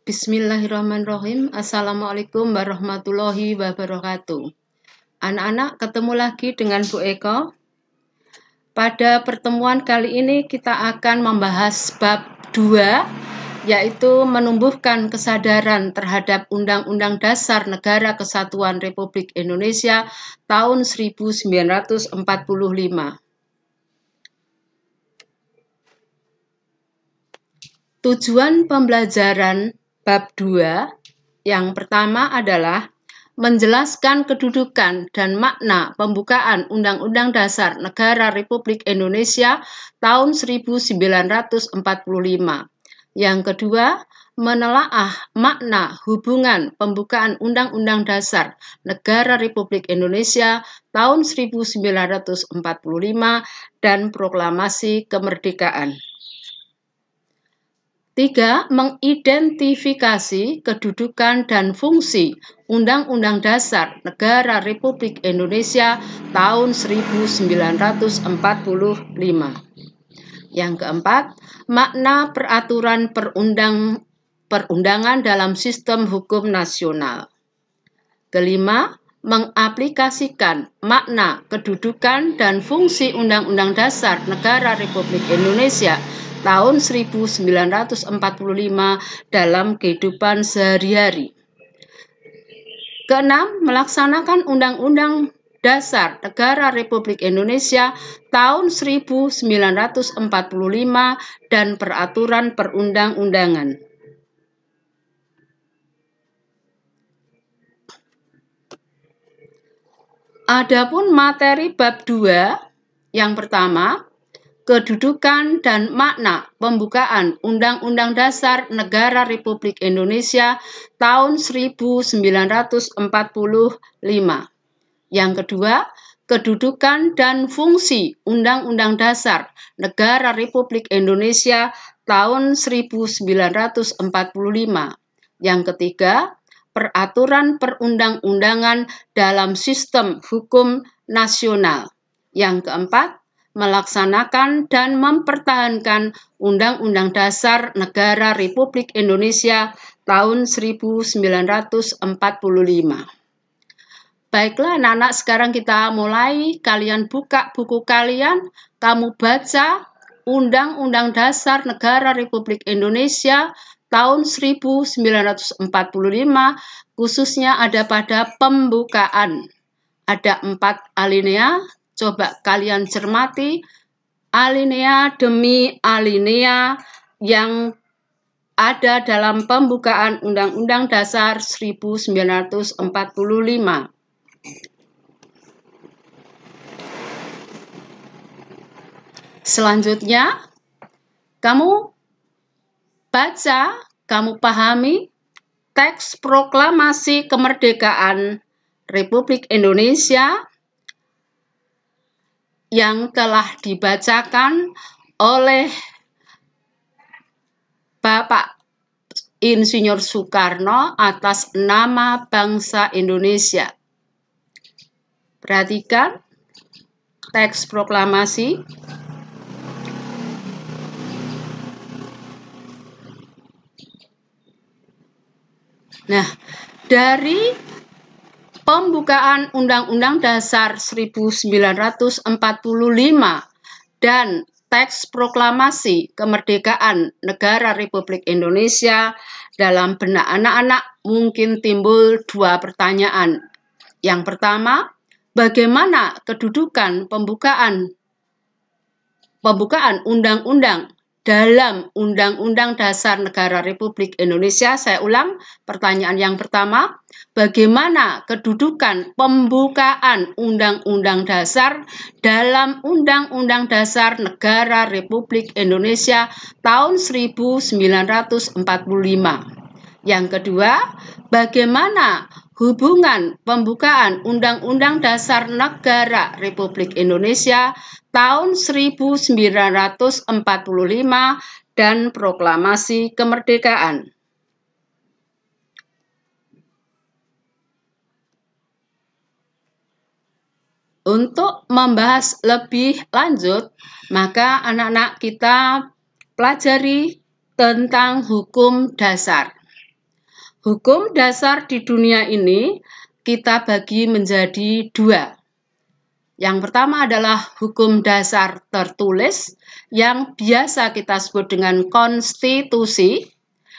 Bismillahirrahmanirrahim. Assalamualaikum warahmatullahi wabarakatuh. Anak-anak, ketemu lagi dengan Bu Eko. Pada pertemuan kali ini kita akan membahas bab 2, yaitu menumbuhkan kesadaran terhadap Undang-Undang Dasar Negara Kesatuan Republik Indonesia tahun 1945. Tujuan pembelajaran bab 2 yang pertama adalah menjelaskan kedudukan dan makna pembukaan Undang-Undang Dasar Negara Republik Indonesia tahun 1945. Yang kedua, menelaah makna hubungan pembukaan Undang-Undang Dasar Negara Republik Indonesia tahun 1945 dan Proklamasi Kemerdekaan. 3. Mengidentifikasi kedudukan dan fungsi Undang-Undang Dasar Negara Republik Indonesia tahun 1945. Yang keempat, makna peraturan perundangan dalam sistem hukum nasional. Kelima, mengaplikasikan makna kedudukan dan fungsi Undang-Undang Dasar Negara Republik Indonesia tahun 1945 dalam kehidupan sehari-hari. Keenam, melaksanakan Undang-Undang Dasar Negara Republik Indonesia tahun 1945 dan peraturan perundang-undangan. Adapun materi bab 2, yang pertama, kedudukan dan makna pembukaan Undang-Undang Dasar Negara Republik Indonesia tahun 1945. Yang kedua, kedudukan dan fungsi Undang-Undang Dasar Negara Republik Indonesia tahun 1945. Yang ketiga, peraturan perundang-undangan dalam sistem hukum nasional. Yang keempat, melaksanakan dan mempertahankan Undang-Undang Dasar Negara Republik Indonesia tahun 1945. Baiklah anak-anak, sekarang kita mulai. Kalian buka buku kalian, kamu baca Undang-Undang Dasar Negara Republik Indonesia tahun 1945, khususnya ada pada pembukaan. Ada 4 alinea, coba kalian cermati alinea demi alinea yang ada dalam pembukaan Undang-Undang Dasar 1945. Selanjutnya, kamu baca, kamu pahami teks proklamasi kemerdekaan Republik Indonesia yang telah dibacakan oleh Bapak Insinyur Soekarno atas nama bangsa Indonesia. Perhatikan teks proklamasi. Nah, dari pembukaan Undang-Undang Dasar 1945 dan teks proklamasi kemerdekaan negara Republik Indonesia, dalam benak anak-anak mungkin timbul 2 pertanyaan. Yang pertama, bagaimana kedudukan pembukaan undang-undang dalam Undang-Undang Dasar Negara Republik Indonesia? Saya ulang, pertanyaan yang pertama, bagaimana kedudukan pembukaan Undang-Undang Dasar dalam Undang-Undang Dasar Negara Republik Indonesia tahun 1945? Yang kedua, bagaimana hubungan pembukaan Undang-Undang Dasar Negara Republik Indonesia tahun 1945 dan Proklamasi Kemerdekaan? Untuk membahas lebih lanjut, maka anak-anak kita pelajari tentang hukum dasar. Hukum dasar di dunia ini kita bagi menjadi dua. Yang pertama adalah hukum dasar tertulis yang biasa kita sebut dengan konstitusi.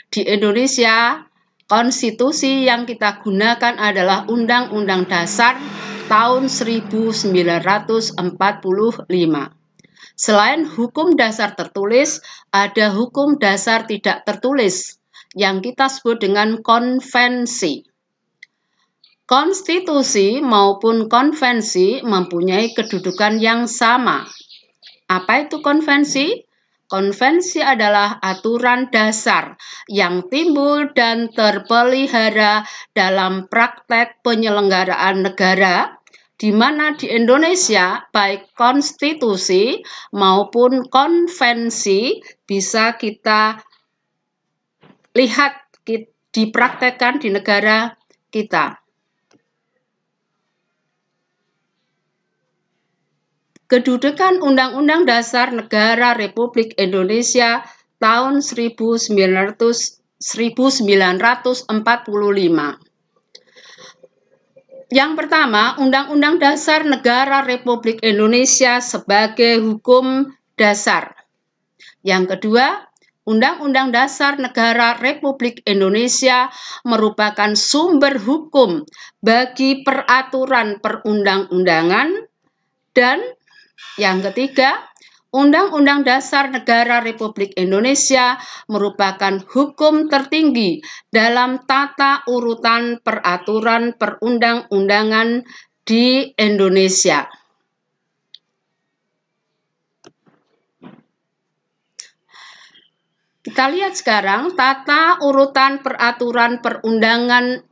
Di Indonesia, konstitusi yang kita gunakan adalah Undang-Undang Dasar tahun 1945. Selain hukum dasar tertulis, ada hukum dasar tidak tertulis yang kita sebut dengan konvensi. Konstitusi maupun konvensi mempunyai kedudukan yang sama. Apa itu konvensi? Konvensi adalah aturan dasar yang timbul dan terpelihara dalam praktek penyelenggaraan negara, di mana di Indonesia baik konstitusi maupun konvensi bisa kita lihat dipraktekkan di negara kita. Kedudukan Undang-Undang Dasar Negara Republik Indonesia tahun 1945. Yang pertama, Undang-Undang Dasar Negara Republik Indonesia sebagai hukum dasar. Yang kedua, Undang-Undang Dasar Negara Republik Indonesia merupakan sumber hukum bagi peraturan perundang-undangan. Dan yang ketiga, Undang-Undang Dasar Negara Republik Indonesia merupakan hukum tertinggi dalam tata urutan peraturan perundang-undangan di Indonesia. Kita lihat sekarang tata urutan peraturan perundangan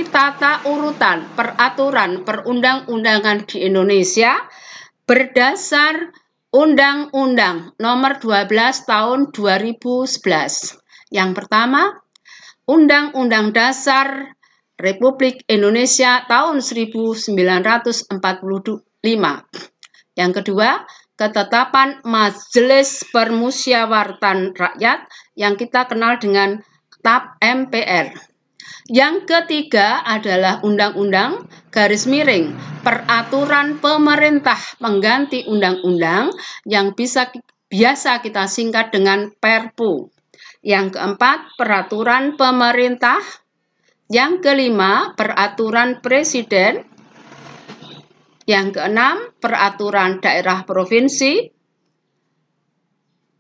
tata urutan peraturan perundang-undangan di Indonesia berdasar Undang-Undang Nomor 12 Tahun 2011. Yang pertama, Undang-Undang Dasar Republik Indonesia tahun 1945. Yang kedua, ketetapan Majelis Permusyawaratan Rakyat yang kita kenal dengan TAP MPR. Yang ketiga adalah Undang-Undang Peraturan Pemerintah Pengganti Undang-Undang yang biasa kita singkat dengan Perpu. Yang keempat, Peraturan Pemerintah. Yang kelima, Peraturan Presiden. Yang keenam, Peraturan Daerah Provinsi.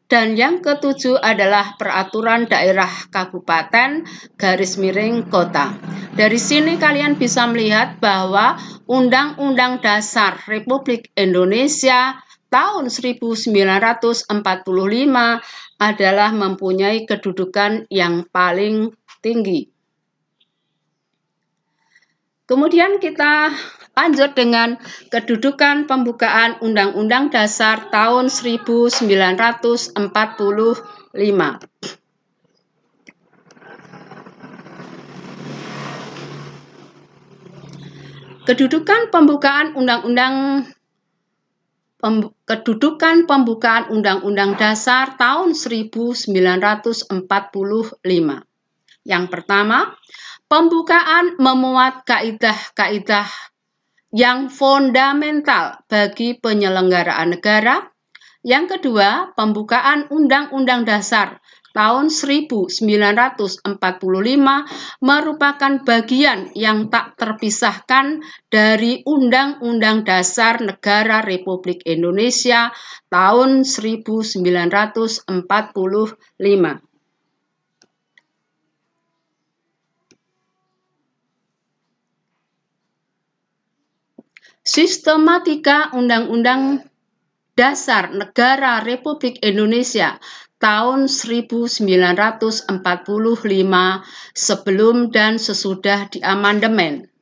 Dan yang ketujuh adalah Peraturan Daerah Kabupaten Kota. Dari sini kalian bisa melihat bahwa Undang-Undang Dasar Republik Indonesia tahun 1945 adalah mempunyai kedudukan yang paling tinggi. Kemudian kita lanjut dengan kedudukan pembukaan Undang-Undang Dasar tahun 1945. Kedudukan pembukaan Undang-Undang Dasar tahun 1945. Yang pertama, pembukaan memuat kaidah-kaidah yang fundamental bagi penyelenggaraan negara. Yang kedua, pembukaan Undang-Undang Dasar tahun 1945 merupakan bagian yang tak terpisahkan dari Undang-Undang Dasar Negara Republik Indonesia tahun 1945. Sistematika Undang-Undang Dasar Negara Republik Indonesia tahun 1945 sebelum dan sesudah diamandemen.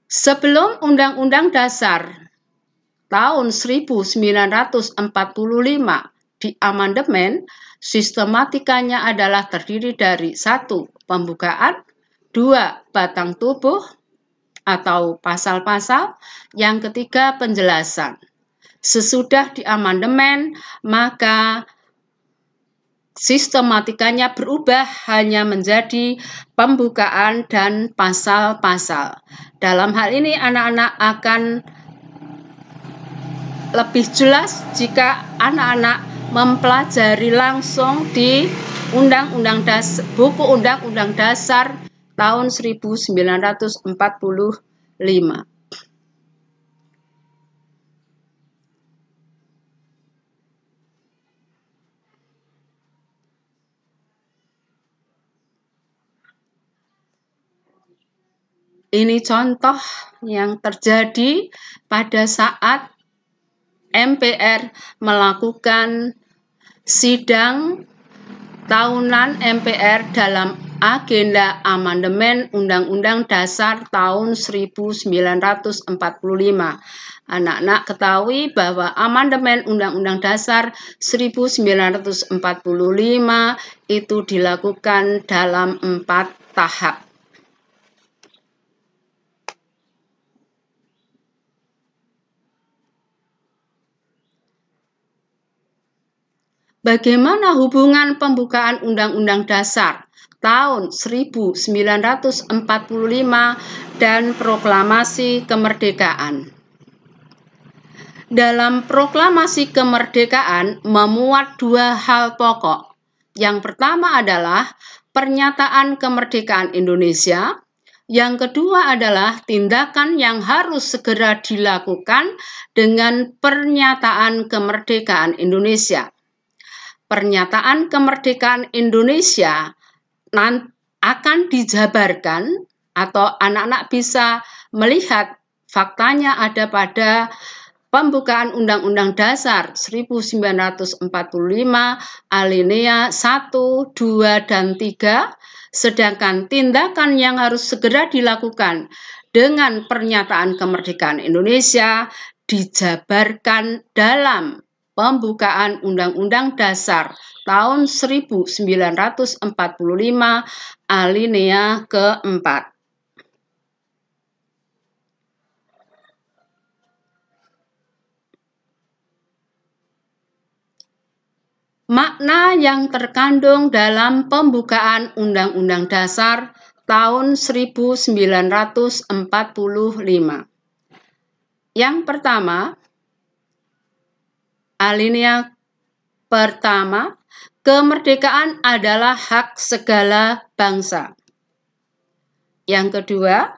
Sebelum Undang-Undang Dasar tahun 1945 diamandemen, sistematikanya adalah terdiri dari 1. Pembukaan, 2. Batang tubuh atau pasal-pasal, yang ketiga penjelasan. Sesudah diamandemen, maka sistematikanya berubah hanya menjadi pembukaan dan pasal-pasal. Dalam hal ini anak-anak akan lebih jelas jika anak-anak mempelajari langsung di buku Undang-Undang Dasar tahun 1945. Ini contoh yang terjadi pada saat MPR melakukan sidang tahunan MPR dalam agenda amandemen Undang-Undang Dasar tahun 1945. Anak-anak ketahui bahwa amandemen Undang-Undang Dasar 1945 itu dilakukan dalam 4 tahap. Bagaimana hubungan pembukaan Undang-Undang Dasar tahun 1945 dan Proklamasi Kemerdekaan? Dalam Proklamasi Kemerdekaan memuat 2 hal pokok. Yang pertama adalah pernyataan kemerdekaan Indonesia. Yang kedua adalah tindakan yang harus segera dilakukan dengan pernyataan kemerdekaan Indonesia. Pernyataan kemerdekaan Indonesia akan dijabarkan atau anak-anak bisa melihat faktanya ada pada pembukaan Undang-Undang Dasar 1945 alinea 1, 2, dan 3, sedangkan tindakan yang harus segera dilakukan dengan pernyataan kemerdekaan Indonesia dijabarkan dalam pembukaan Undang-Undang Dasar tahun 1945 alinea keempat. Makna yang terkandung dalam pembukaan Undang-Undang Dasar tahun 1945. Yang pertama, alinea pertama, kemerdekaan adalah hak segala bangsa. Yang kedua,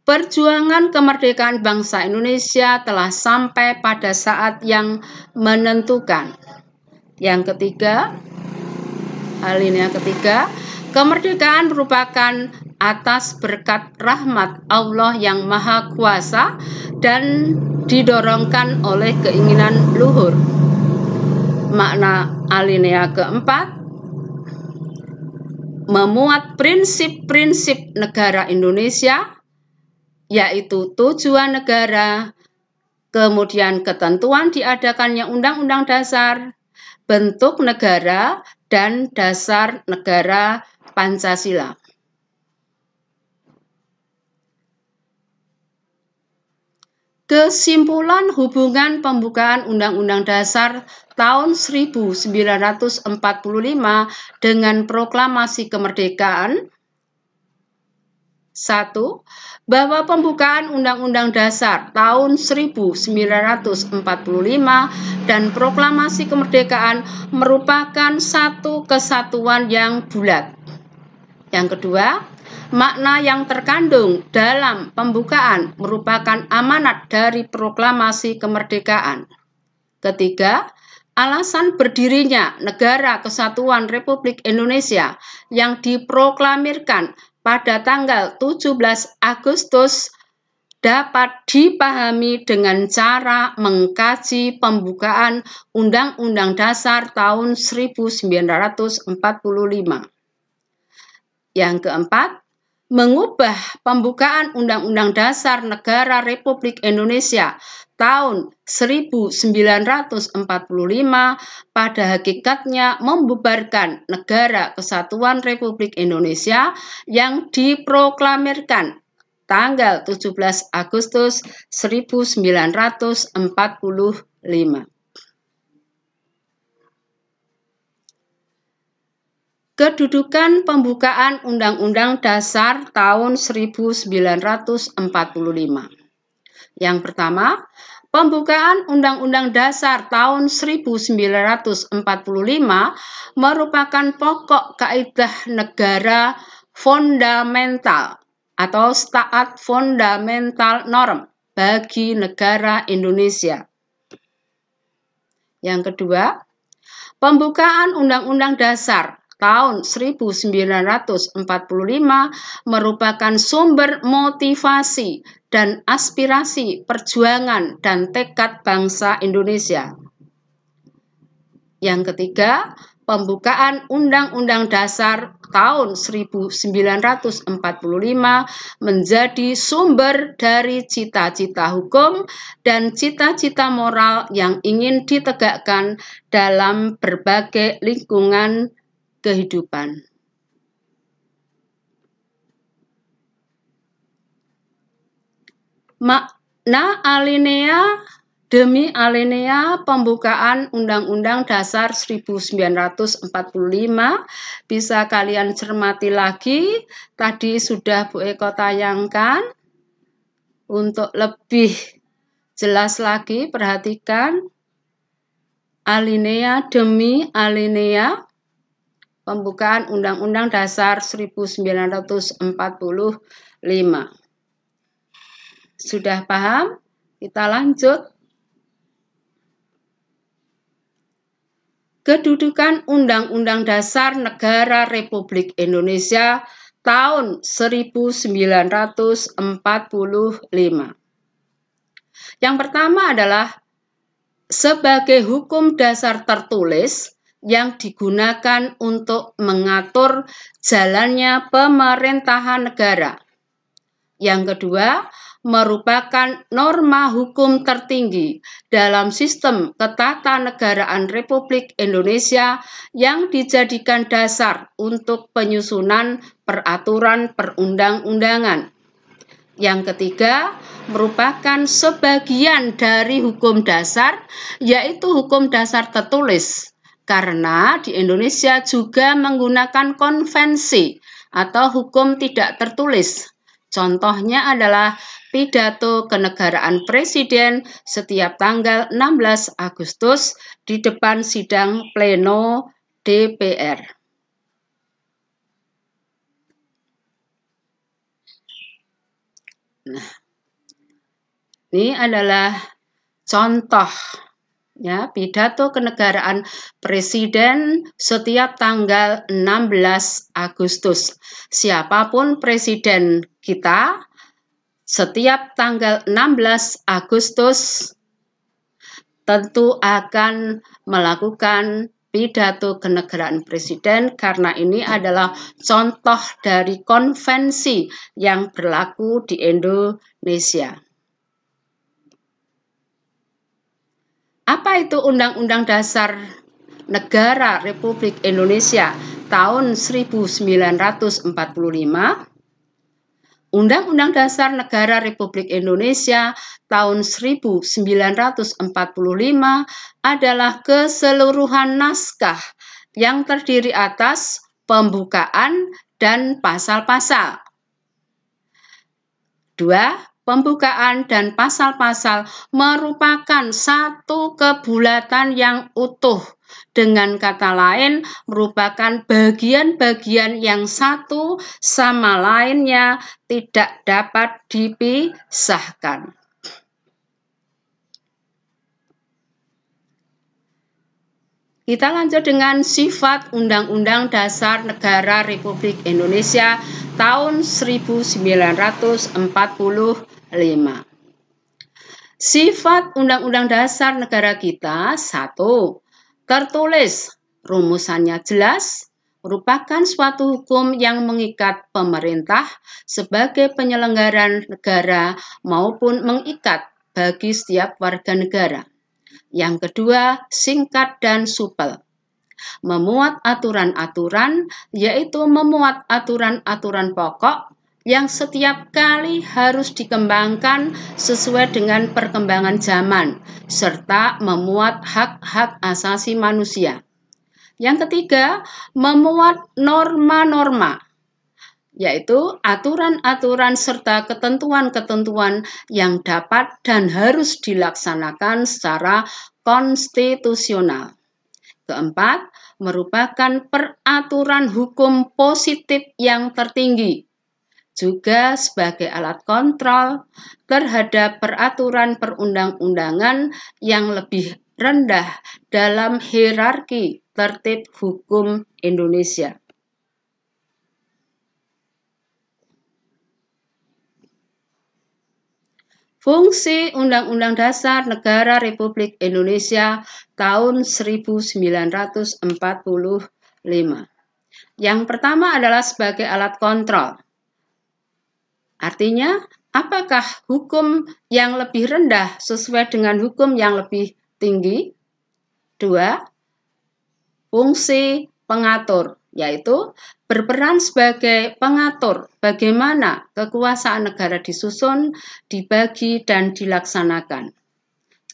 perjuangan kemerdekaan bangsa Indonesia telah sampai pada saat yang menentukan. Yang ketiga, alinea ketiga, kemerdekaan merupakan atas berkat rahmat Allah yang Maha Kuasa dan didorongkan oleh keinginan luhur. Makna alinea keempat, memuat prinsip-prinsip negara Indonesia, yaitu tujuan negara, kemudian ketentuan diadakannya Undang-Undang Dasar, bentuk negara, dan dasar negara Pancasila. Kesimpulan hubungan pembukaan Undang-Undang Dasar tahun 1945 dengan Proklamasi Kemerdekaan. 1. Bahwa pembukaan Undang-Undang Dasar tahun 1945 dan Proklamasi Kemerdekaan merupakan satu kesatuan yang bulat. Yang kedua, makna yang terkandung dalam pembukaan merupakan amanat dari Proklamasi Kemerdekaan. Ketiga, alasan berdirinya Negara Kesatuan Republik Indonesia yang diproklamirkan pada tanggal 17 Agustus dapat dipahami dengan cara mengkaji pembukaan Undang-Undang Dasar tahun 1945. Yang keempat, mengubah pembukaan Undang-Undang Dasar Negara Republik Indonesia tahun 1945 pada hakikatnya membubarkan Negara Kesatuan Republik Indonesia yang diproklamirkan tanggal 17 Agustus 1945. Kedudukan pembukaan Undang-Undang Dasar tahun 1945. Yang pertama, pembukaan Undang-Undang Dasar tahun 1945 merupakan pokok kaidah negara fundamental atau taat fundamental norm bagi negara Indonesia. Yang kedua, pembukaan Undang-Undang Dasar tahun 1945 merupakan sumber motivasi dan aspirasi perjuangan dan tekad bangsa Indonesia. Yang ketiga, pembukaan Undang-Undang Dasar tahun 1945 menjadi sumber dari cita-cita hukum dan cita-cita moral yang ingin ditegakkan dalam berbagai lingkungan kehidupan. Makna alinea demi alinea pembukaan Undang-Undang Dasar 1945 bisa kalian cermati lagi. Tadi sudah Bu Eko tayangkan. Untuk lebih jelas lagi, perhatikan alinea demi alinea pembukaan Undang-Undang Dasar 1945. Sudah paham? Kita lanjut. Kedudukan Undang-Undang Dasar Negara Republik Indonesia tahun 1945. Yang pertama adalah sebagai hukum dasar tertulis yang digunakan untuk mengatur jalannya pemerintahan negara. Yang kedua, merupakan norma hukum tertinggi dalam sistem ketatanegaraan Republik Indonesia yang dijadikan dasar untuk penyusunan peraturan perundang-undangan. Yang ketiga, merupakan sebagian dari hukum dasar, yaitu hukum dasar tertulis, karena di Indonesia juga menggunakan konvensi atau hukum tidak tertulis. Contohnya adalah pidato kenegaraan Presiden setiap tanggal 16 Agustus di depan sidang pleno DPR. Nah, ini adalah contoh ya, pidato kenegaraan Presiden setiap tanggal 16 Agustus. Siapapun presiden kita, setiap tanggal 16 Agustus tentu akan melakukan pidato kenegaraan Presiden karena ini adalah contoh dari konvensi yang berlaku di Indonesia. Apa itu Undang-Undang Dasar Negara Republik Indonesia tahun 1945? Undang-Undang Dasar Negara Republik Indonesia tahun 1945 adalah keseluruhan naskah yang terdiri atas pembukaan dan pasal-pasal. 2. Pembukaan dan pasal-pasal merupakan satu kebulatan yang utuh. Dengan kata lain, merupakan bagian-bagian yang satu sama lainnya tidak dapat dipisahkan. Kita lanjut dengan sifat Undang-Undang Dasar Negara Republik Indonesia tahun 1945. Sifat Undang-Undang Dasar negara kita, 1. Tertulis, rumusannya jelas, merupakan suatu hukum yang mengikat pemerintah sebagai penyelenggaraan negara maupun mengikat bagi setiap warga negara. Yang kedua, singkat dan supel. Memuat aturan-aturan, yaitu memuat aturan-aturan pokok yang setiap kali harus dikembangkan sesuai dengan perkembangan zaman, serta memuat hak-hak asasi manusia. Yang ketiga, memuat norma-norma, yaitu aturan-aturan serta ketentuan-ketentuan yang dapat dan harus dilaksanakan secara konstitusional. Keempat, merupakan peraturan hukum positif yang tertinggi, juga sebagai alat kontrol terhadap peraturan perundang-undangan yang lebih rendah dalam hierarki tertib hukum Indonesia. Fungsi Undang-Undang Dasar Negara Republik Indonesia tahun 1945. Yang pertama adalah sebagai alat kontrol. Artinya, apakah hukum yang lebih rendah sesuai dengan hukum yang lebih tinggi? 2. Fungsi pengatur, yaitu berperan sebagai pengatur bagaimana kekuasaan negara disusun, dibagi, dan dilaksanakan.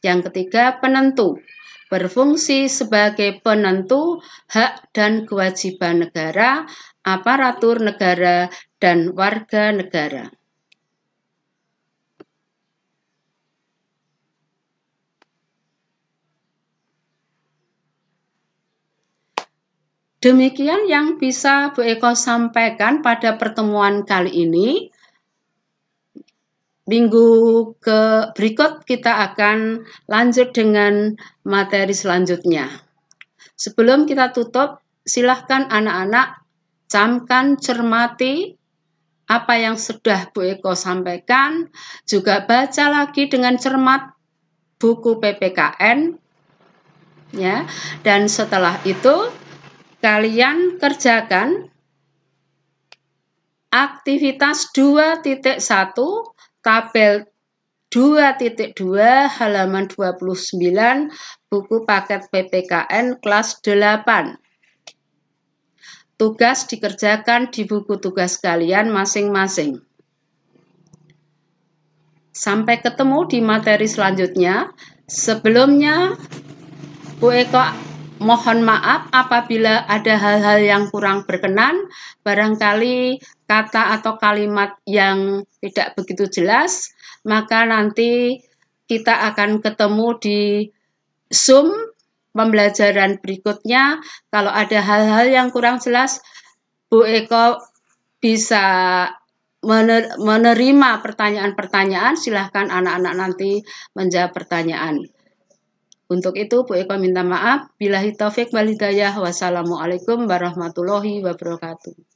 Yang ketiga, penentu, berfungsi sebagai penentu hak dan kewajiban negara, aparatur negara, dan warga negara. Demikian yang bisa Bu Eko sampaikan pada pertemuan kali ini. Minggu berikut kita akan lanjut dengan materi selanjutnya. Sebelum kita tutup, silahkan anak-anak camkan, cermati apa yang sudah Bu Eko sampaikan, juga baca lagi dengan cermat buku PPKN, ya. Dan setelah itu kalian kerjakan aktivitas 2.1 tabel 2.2 halaman 29 buku paket PPKN kelas 8. Tugas dikerjakan di buku tugas kalian masing-masing. Sampai ketemu di materi selanjutnya. Sebelumnya, Bu Eko mohon maaf apabila ada hal-hal yang kurang berkenan, barangkali kata atau kalimat yang tidak begitu jelas, maka nanti kita akan ketemu di Zoom pembelajaran berikutnya. Kalau ada hal-hal yang kurang jelas, Bu Eko bisa menerima pertanyaan-pertanyaan, silahkan anak-anak nanti menjawab pertanyaan. Untuk itu, Bu Eko minta maaf. Billahi taufik wal hidayah. Wassalamualaikum warahmatullahi wabarakatuh.